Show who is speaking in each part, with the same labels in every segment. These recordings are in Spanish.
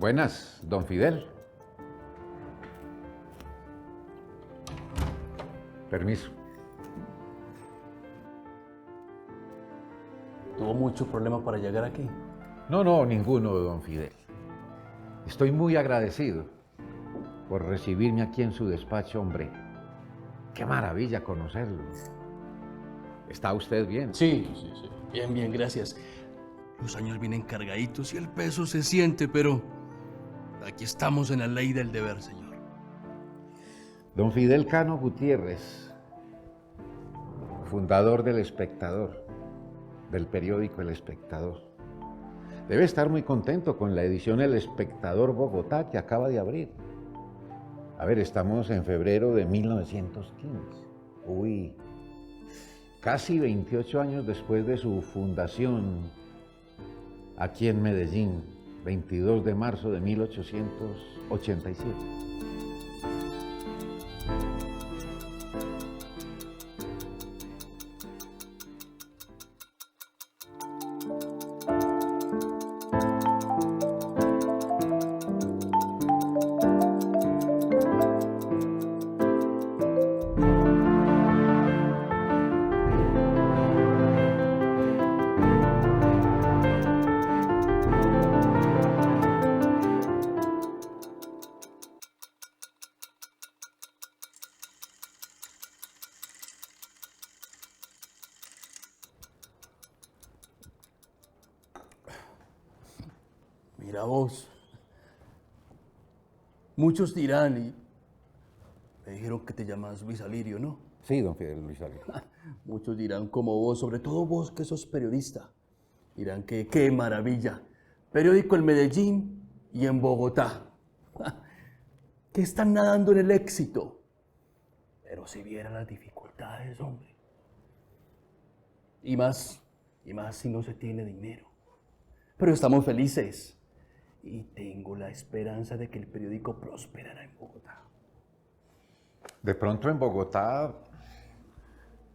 Speaker 1: Buenas, don Fidel. Permiso.
Speaker 2: ¿Tuvo mucho problema para llegar aquí?
Speaker 1: No, ninguno, don Fidel. Estoy muy agradecido por recibirme aquí en su despacho, hombre. Qué maravilla conocerlo. ¿Está usted bien?
Speaker 2: Sí. Bien, gracias. Los años vienen cargaditos y el peso se siente, pero aquí estamos en la ley del deber, señor.
Speaker 1: Don Fidel Cano Gutiérrez, fundador del Espectador, del periódico El Espectador. Debe estar muy contento con la edición El Espectador Bogotá que acaba de abrir. A ver, estamos en febrero de 1915. Uy, casi 28 años después de su fundación aquí en Medellín, 22 de marzo de 1887.
Speaker 2: Mira vos. Muchos dirán, y me dijeron que te llamas Luis Alirio, ¿no?
Speaker 1: Sí, don Fidel Luis Alirio.
Speaker 2: Muchos dirán como vos, sobre todo vos que sos periodista. Dirán que qué maravilla. Periódico en Medellín y en Bogotá. Que están nadando en el éxito. Pero si vieran las dificultades, hombre. Y más si no se tiene dinero. Pero estamos felices. Y tengo la esperanza de que el periódico prosperará en Bogotá.
Speaker 1: De pronto en Bogotá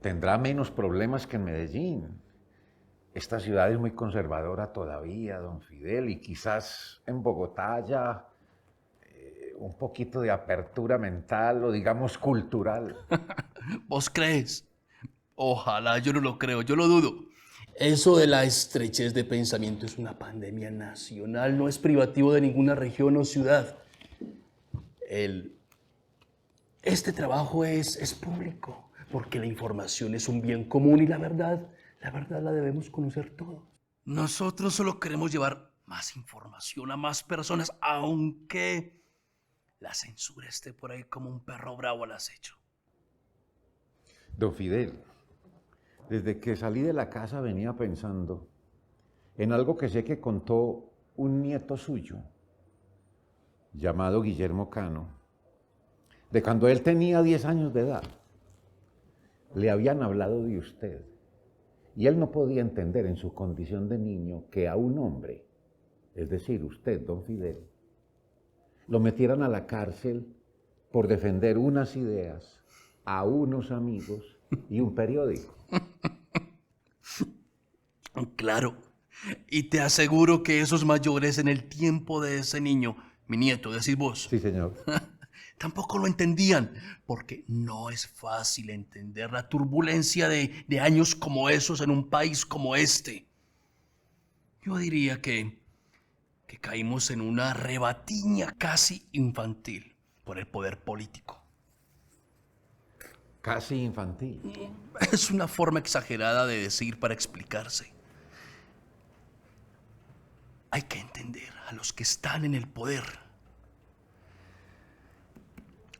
Speaker 1: tendrá menos problemas que en Medellín. Esta ciudad es muy conservadora todavía, don Fidel, y quizás en Bogotá haya un poquito de apertura mental o digamos cultural.
Speaker 2: ¿Vos crees? Ojalá, yo no lo creo, yo lo dudo. Eso de la estrechez de pensamiento es una pandemia nacional, no es privativo de ninguna región o ciudad. Este trabajo es público, porque la información es un bien común y la verdad la debemos conocer todos. Nosotros solo queremos llevar más información a más personas, aunque la censura esté por ahí como un perro bravo al acecho.
Speaker 1: Don Fidel, desde que salí de la casa venía pensando en algo que sé que contó un nieto suyo, llamado Guillermo Cano, de cuando él tenía 10 años de edad. Le habían hablado de usted y él no podía entender en su condición de niño que a un hombre, es decir, usted, don Fidel, lo metieran a la cárcel por defender unas ideas a unos amigos y un periódico.
Speaker 2: Claro, y te aseguro que esos mayores en el tiempo de ese niño, mi nieto, decís vos,
Speaker 1: Sí, señor.
Speaker 2: tampoco lo entendían, porque no es fácil entender la turbulencia de años como esos en un país como este. Yo diría que caímos en una rebatiña casi infantil por el poder político.
Speaker 1: Casi infantil.
Speaker 2: Es una forma exagerada de decir para explicarse. Hay que entender a los que están en el poder.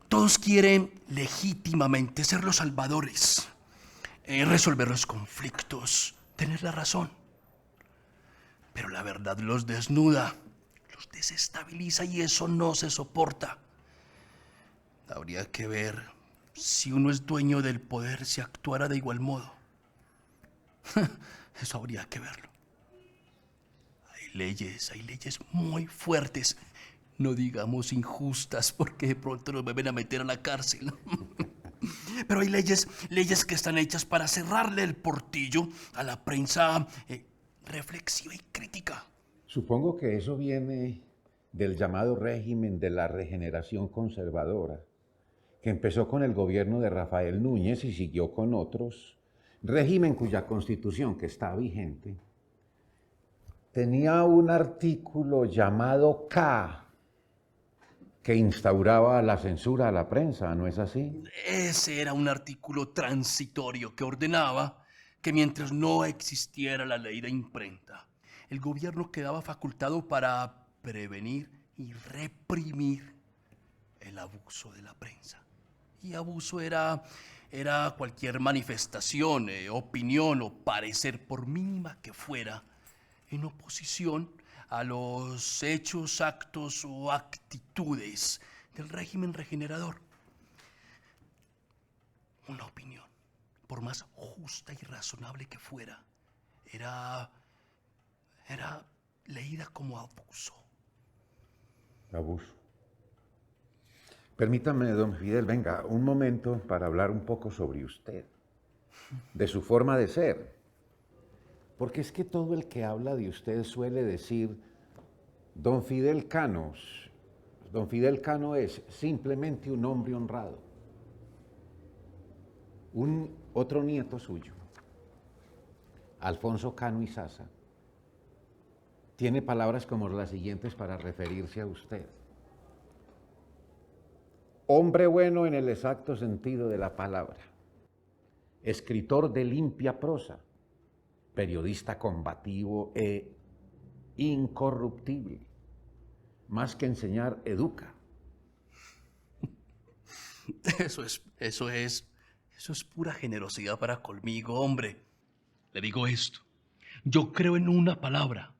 Speaker 2: Todos quieren legítimamente ser los salvadores, resolver los conflictos, tener la razón. Pero la verdad los desnuda, los desestabiliza y eso no se soporta. Habría que ver si uno es dueño del poder si actuara de igual modo. Eso habría que verlo. Hay leyes muy fuertes, no digamos injustas, porque de pronto nos vuelven a meter a la cárcel. Pero hay leyes que están hechas para cerrarle el portillo a la prensa reflexiva y crítica.
Speaker 1: Supongo que eso viene del llamado régimen de la regeneración conservadora, que empezó con el gobierno de Rafael Núñez y siguió con otros, régimen cuya constitución, que está vigente, tenía un artículo llamado K, que instauraba la censura a la prensa, ¿no es así?
Speaker 2: Ese era un artículo transitorio que ordenaba que mientras no existiera la ley de imprenta, el gobierno quedaba facultado para prevenir y reprimir el abuso de la prensa. Y abuso era cualquier manifestación, opinión o parecer, por mínima que fuera, en oposición a los hechos, actos o actitudes del régimen regenerador. Una opinión, por más justa y razonable que fuera, era leída como abuso.
Speaker 1: Abuso. Permítame, don Fidel, venga, un momento para hablar un poco sobre usted, de su forma de ser. Porque es que todo el que habla de usted suele decir, don Fidel Cano es simplemente un hombre honrado. Otro nieto suyo, Alfonso Cano y Sasa, tiene palabras como las siguientes para referirse a usted. Hombre bueno en el exacto sentido de la palabra, escritor de limpia prosa, periodista combativo e incorruptible, más que enseñar, educa.
Speaker 2: Eso es pura generosidad para conmigo, hombre. Le digo esto. Yo creo en una palabra,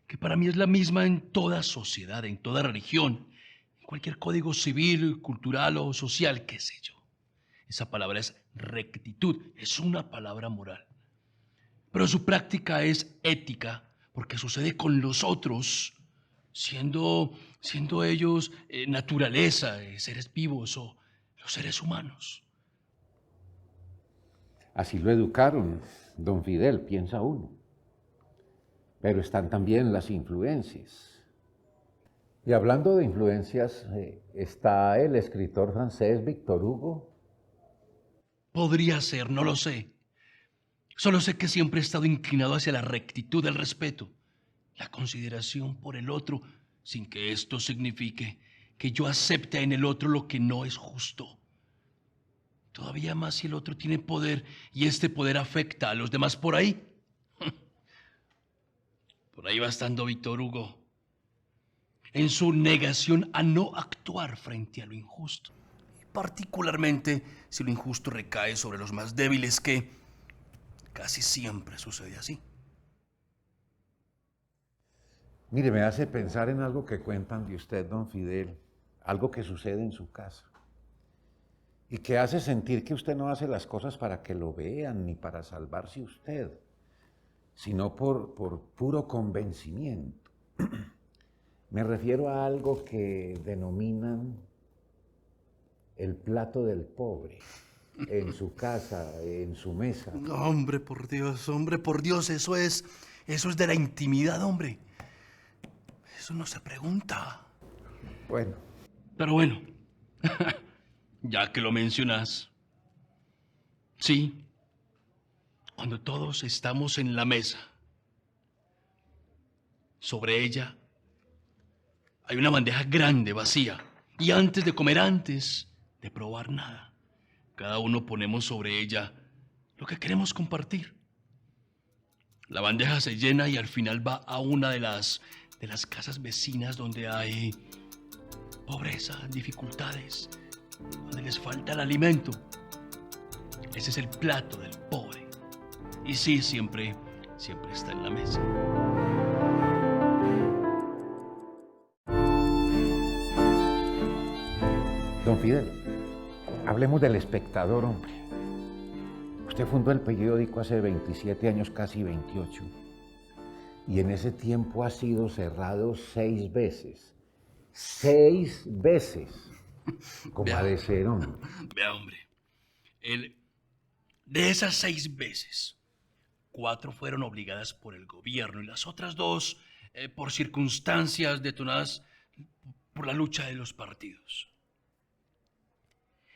Speaker 2: que para mí es la misma en toda sociedad, en toda religión, en cualquier código civil, cultural o social, qué sé yo. Esa palabra es rectitud, es una palabra moral. Pero su práctica es ética, porque sucede con los otros, siendo ellos naturaleza, seres vivos o los seres humanos.
Speaker 1: Así lo educaron, don Fidel, piensa uno. Pero están también las influencias. Y hablando de influencias, está el escritor francés Victor Hugo.
Speaker 2: Podría ser, no lo sé. Solo sé que siempre he estado inclinado hacia la rectitud del respeto, la consideración por el otro, sin que esto signifique que yo acepte en el otro lo que no es justo. Todavía más si el otro tiene poder y este poder afecta a los demás por ahí. Por ahí va estando Víctor Hugo, en su negación a no actuar frente a lo injusto. Y particularmente si lo injusto recae sobre los más débiles, que casi siempre sucede así.
Speaker 1: Mire, me hace pensar en algo que cuentan de usted, don Fidel, algo que sucede en su casa y que hace sentir que usted no hace las cosas para que lo vean ni para salvarse usted, sino por puro convencimiento. Me refiero a algo que denominan el plato del pobre, en su casa, en su mesa.
Speaker 2: Hombre, por Dios, eso es de la intimidad, hombre. Eso no se pregunta.
Speaker 1: Bueno.
Speaker 2: Pero bueno, ya que lo mencionas, sí, cuando todos estamos en la mesa, sobre ella hay una bandeja grande, vacía, y antes de comer, antes de probar nada, cada uno ponemos sobre ella lo que queremos compartir. La bandeja se llena y al final va a una de las casas vecinas donde hay pobreza, dificultades, donde les falta el alimento. Ese es el plato del pobre. Y sí, siempre está en la mesa.
Speaker 1: Don Fidel, hablemos del Espectador, hombre. Usted fundó el periódico hace 27 años, casi 28. Y en ese tiempo ha sido cerrado 6 veces. 6 veces. Como ha de ser, hombre.
Speaker 2: Vea, hombre. De esas 6 veces, 4 fueron obligadas por el gobierno y las otras 2 por circunstancias detonadas por la lucha de los partidos.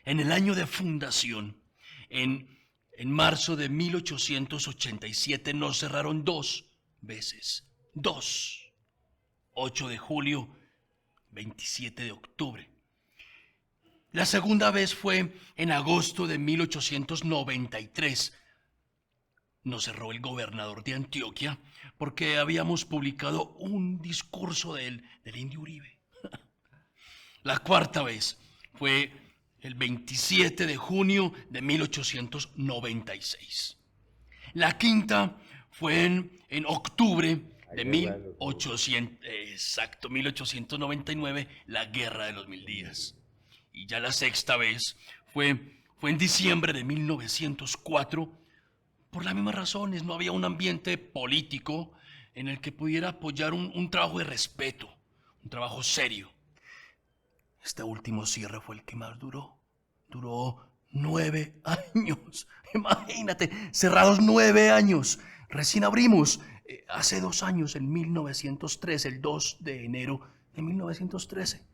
Speaker 2: En el año de fundación, en marzo de 1887, nos cerraron 2 veces. 2. 8 de julio, 27 de octubre. La segunda vez fue en agosto de 1893. Nos cerró el gobernador de Antioquia porque habíamos publicado un discurso del indio Uribe. La cuarta vez fue el 27 de junio de 1896. La quinta fue en octubre de 1899, la Guerra de los 1000 días. Y ya la sexta vez fue en diciembre de 1904. Por las mismas razones, no había un ambiente político en el que pudiera apoyar un trabajo de respeto, un trabajo serio. Este último cierre fue el que más duró. Duró 9 años. Imagínate, cerrados 9 años. Recién abrimos hace 2 años, en 1913, el 2 de enero de 1913.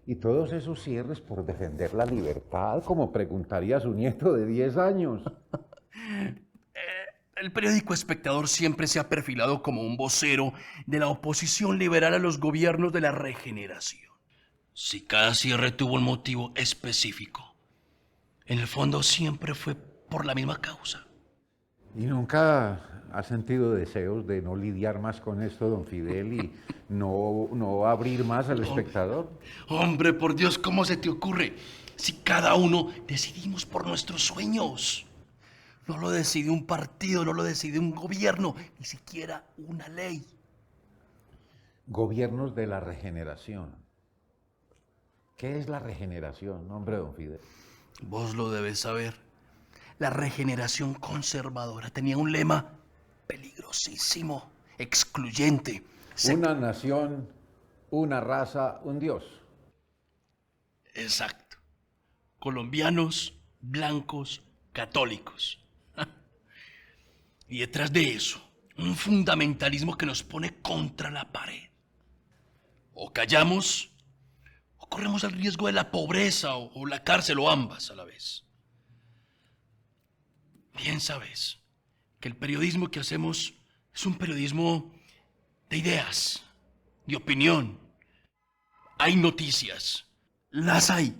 Speaker 1: Y todos esos cierres por defender la libertad, como preguntaría su nieto de 10 años.
Speaker 2: El periódico Espectador siempre se ha perfilado como un vocero de la oposición liberal a los gobiernos de la regeneración. Si cada cierre tuvo un motivo específico, en el fondo siempre fue por la misma causa.
Speaker 1: ¿Y nunca ha sentido deseos de no lidiar más con esto, don Fidel, y no abrir más al Espectador?
Speaker 2: Hombre, por Dios, ¿cómo se te ocurre? Si cada uno decidimos por nuestros sueños. No lo decide un partido, no lo decide un gobierno, ni siquiera una ley.
Speaker 1: Gobiernos de la regeneración. ¿Qué es la regeneración, hombre, don Fidel?
Speaker 2: Vos lo debes saber. La regeneración conservadora tenía un lema peligrosísimo, excluyente.
Speaker 1: Una nación, una raza, un Dios.
Speaker 2: Exacto. Colombianos, blancos, católicos. Y detrás de eso, un fundamentalismo que nos pone contra la pared. O callamos, o corremos el riesgo de la pobreza o la cárcel, o ambas a la vez. Bien sabes que el periodismo que hacemos es un periodismo de ideas, de opinión. Hay noticias, las hay,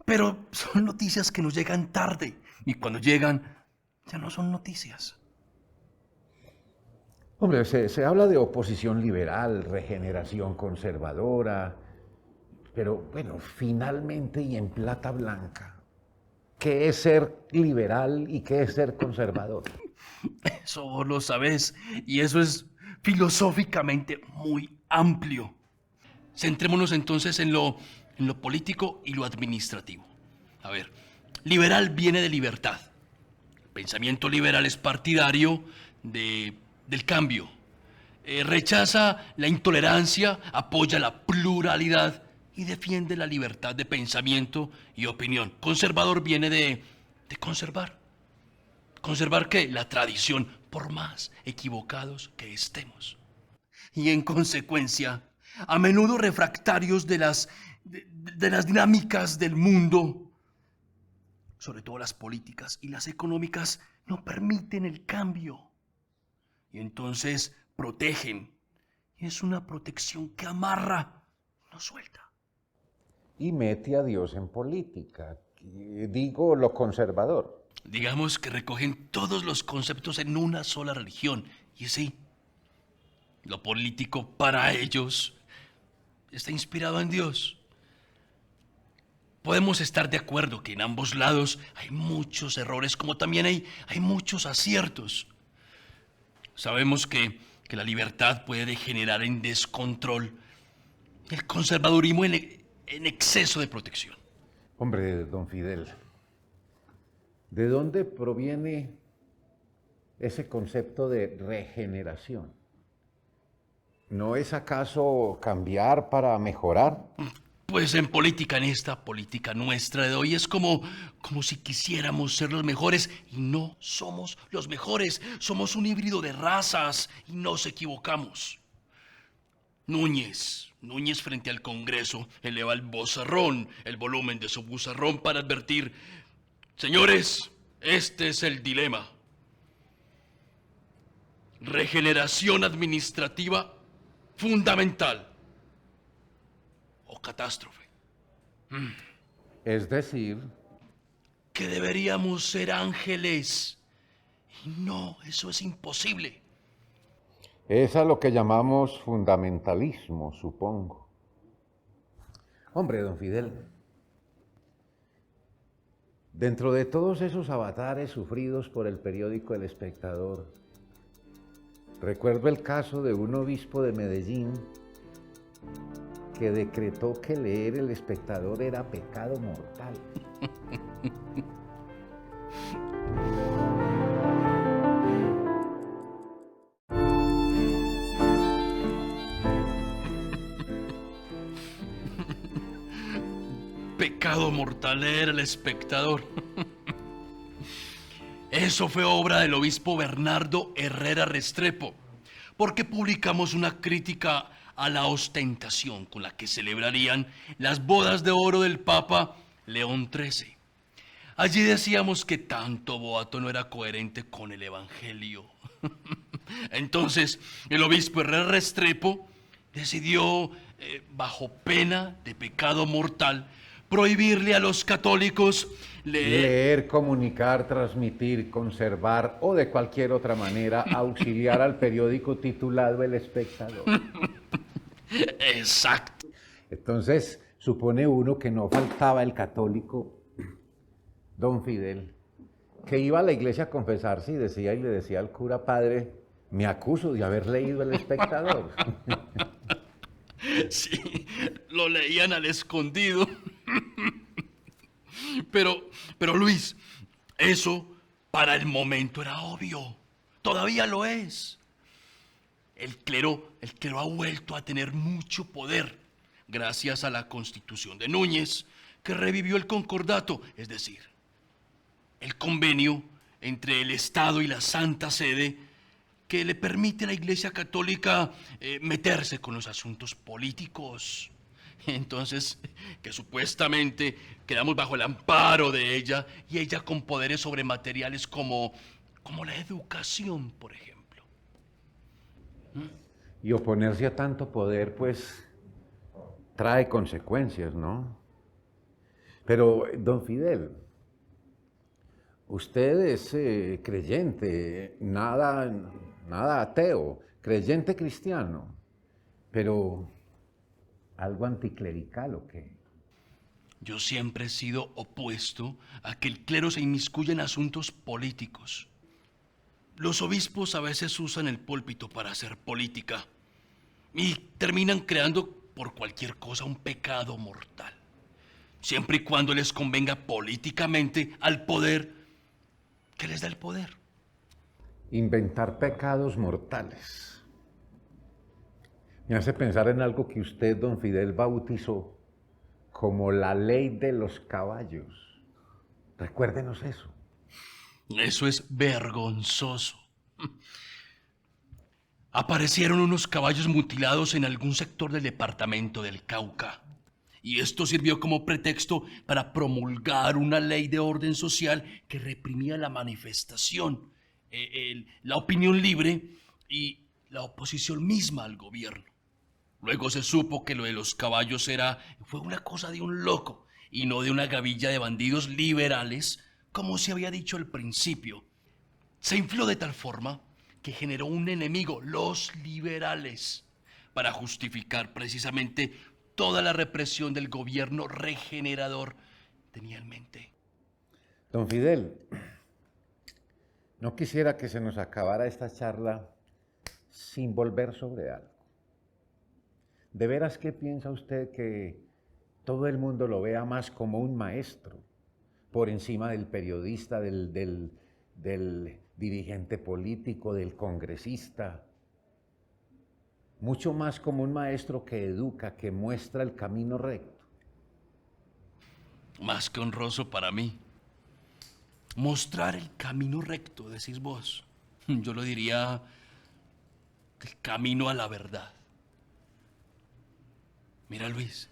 Speaker 2: pero son noticias que nos llegan tarde, y cuando llegan ya no son noticias.
Speaker 1: Hombre, se habla de oposición liberal, regeneración conservadora, pero bueno, finalmente y en plata blanca, ¿qué es ser liberal y qué es ser conservador?
Speaker 2: Eso vos lo sabés, y eso es filosóficamente muy amplio. Centrémonos entonces en lo político y lo administrativo. A ver, liberal viene de libertad. El pensamiento liberal es partidario del cambio. Rechaza la intolerancia, apoya la pluralidad y defiende la libertad de pensamiento y opinión. Conservador viene de conservar. ¿Conservar qué? La tradición, por más equivocados que estemos. Y en consecuencia, a menudo refractarios de las dinámicas del mundo, sobre todo las políticas y las económicas, no permiten el cambio. Y entonces protegen. Y es una protección que amarra, no suelta.
Speaker 1: Y mete a Dios en política, digo lo conservador.
Speaker 2: Digamos que recogen todos los conceptos en una sola religión. Y sí, lo político para ellos está inspirado en Dios. Podemos estar de acuerdo que en ambos lados hay muchos errores, como también hay muchos aciertos. Sabemos que la libertad puede degenerar en descontrol, el conservadurismo en exceso de protección.
Speaker 1: Hombre, don Fidel, ¿de dónde proviene ese concepto de regeneración? ¿No es acaso cambiar para mejorar?
Speaker 2: Pues en política, en esta política nuestra de hoy, es como si quisiéramos ser los mejores y no somos los mejores. Somos un híbrido de razas y nos equivocamos. Núñez frente al Congreso eleva el vozarrón, el volumen de su buzarrón para advertir: señores, este es el dilema. Regeneración administrativa fundamental o catástrofe.
Speaker 1: Es decir,
Speaker 2: Que deberíamos ser ángeles. Y no, eso es imposible.
Speaker 1: es a lo que llamamos fundamentalismo, supongo. Hombre, don Fidel, dentro de todos esos avatares sufridos por el periódico El Espectador, recuerdo el caso de un obispo de Medellín que decretó que leer El Espectador era pecado mortal.
Speaker 2: Pecado mortal era El Espectador. Eso fue obra del obispo Bernardo Herrera Restrepo, porque publicamos una crítica a la ostentación con la que celebrarían las bodas de oro del Papa León XIII. Allí decíamos que tanto boato no era coherente con el Evangelio. Entonces, el obispo Herrera Restrepo decidió, bajo pena de pecado mortal, prohibirle a los católicos
Speaker 1: Leer, comunicar, transmitir, conservar o de cualquier otra manera auxiliar al periódico titulado El Espectador.
Speaker 2: Exacto.
Speaker 1: Entonces, supone uno que no faltaba el católico, don Fidel, que iba a la iglesia a confesarse y le decía al cura: padre, me acuso de haber leído El Espectador.
Speaker 2: Sí, lo leían al escondido. Pero Luis, eso para el momento era obvio. Todavía lo es. El clero ha vuelto a tener mucho poder gracias a la Constitución de Núñez, que revivió el concordato, es decir, el convenio entre el Estado y la Santa Sede, que le permite a la Iglesia Católica meterse con los asuntos políticos. Entonces, que supuestamente quedamos bajo el amparo de ella, y ella con poderes sobremateriales como la educación, por ejemplo.
Speaker 1: Y oponerse a tanto poder, pues, trae consecuencias, ¿no? Pero, don Fidel, usted es creyente, nada ateo, creyente cristiano, pero algo anticlerical, ¿o qué?
Speaker 2: Yo siempre he sido opuesto a que el clero se inmiscuya en asuntos políticos. Los obispos a veces usan el púlpito para hacer política y terminan creando por cualquier cosa un pecado mortal, siempre y cuando les convenga políticamente al poder que les da el poder.
Speaker 1: Inventar pecados mortales. Me hace pensar en algo que usted, don Fidel, bautizó como la ley de los caballos. Recuérdenos eso.
Speaker 2: Eso es vergonzoso. Aparecieron unos caballos mutilados en algún sector del departamento del Cauca, y esto sirvió como pretexto para promulgar una ley de orden social que reprimía la manifestación, la opinión libre y la oposición misma al gobierno. Luego se supo que lo de los caballos fue una cosa de un loco y no de una gavilla de bandidos liberales, como se había dicho al principio. Se infló de tal forma que generó un enemigo, los liberales, para justificar precisamente toda la represión del gobierno regenerador tenía en mente.
Speaker 1: Don Fidel, no quisiera que se nos acabara esta charla sin volver sobre algo. ¿De veras qué piensa usted que todo el mundo lo vea más como un maestro, por encima del periodista, del dirigente político, del congresista? Mucho más como un maestro que educa, que muestra el camino recto.
Speaker 2: Más que honroso para mí. Mostrar el camino recto, decís vos. Yo lo diría el camino a la verdad. Mira, Luis,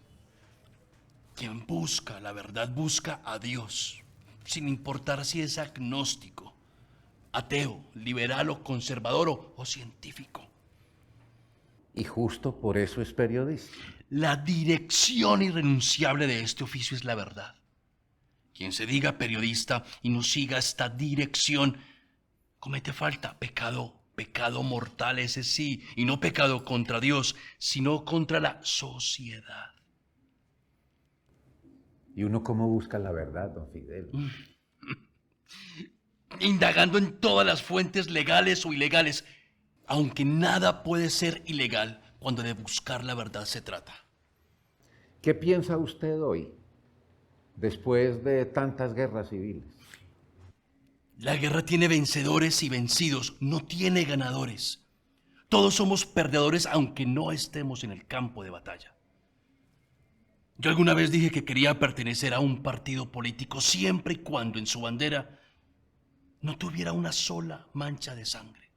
Speaker 2: quien busca la verdad busca a Dios, sin importar si es agnóstico, ateo, liberal o conservador o científico.
Speaker 1: Y justo por eso es periodista.
Speaker 2: La dirección irrenunciable de este oficio es la verdad. Quien se diga periodista y no siga esta dirección comete falta, pecado mortal ese sí, y no pecado contra Dios, sino contra la sociedad.
Speaker 1: ¿Y uno cómo busca la verdad, don Fidel?
Speaker 2: Indagando en todas las fuentes legales o ilegales, aunque nada puede ser ilegal cuando de buscar la verdad se trata.
Speaker 1: ¿Qué piensa usted hoy, después de tantas guerras civiles?
Speaker 2: La guerra tiene vencedores y vencidos, no tiene ganadores. Todos somos perdedores aunque no estemos en el campo de batalla. Yo alguna vez dije que quería pertenecer a un partido político siempre y cuando en su bandera no tuviera una sola mancha de sangre.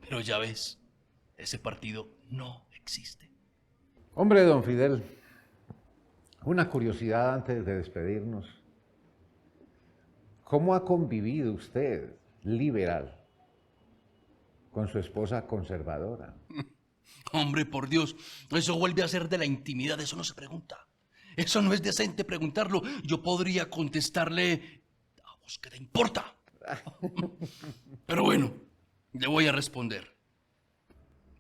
Speaker 2: Pero ya ves, ese partido no existe.
Speaker 1: Hombre, don Fidel, una curiosidad antes de despedirnos. ¿Cómo ha convivido usted, liberal, con su esposa conservadora?
Speaker 2: Hombre, por Dios, eso vuelve a ser de la intimidad, eso no se pregunta. Eso no es decente preguntarlo. Yo podría contestarle, ¿a vos qué te importa? Pero bueno, le voy a responder.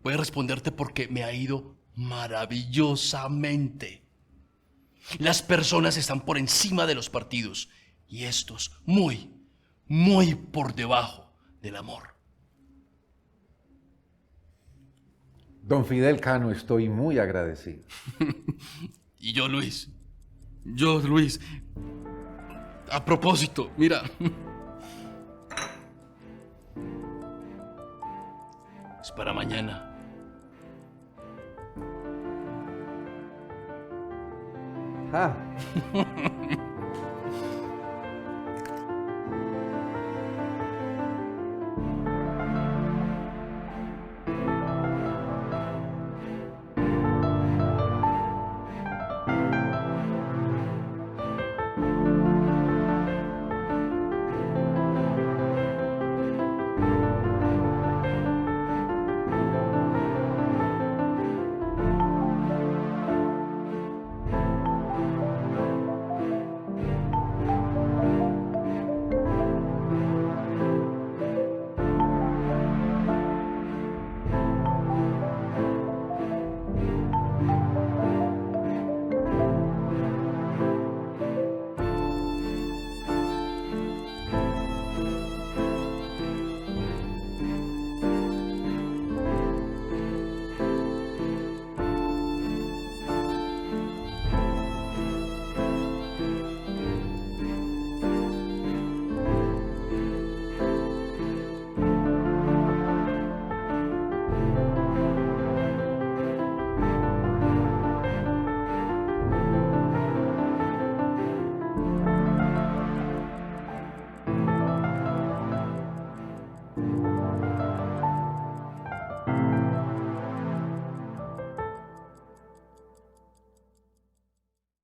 Speaker 2: Voy a responderte porque me ha ido maravillosamente. Las personas están por encima de los partidos y estos muy, muy por debajo del amor.
Speaker 1: Don Fidel Cano, estoy muy agradecido.
Speaker 2: Y yo, Luis, a propósito, mira. Es para mañana.
Speaker 1: Ah.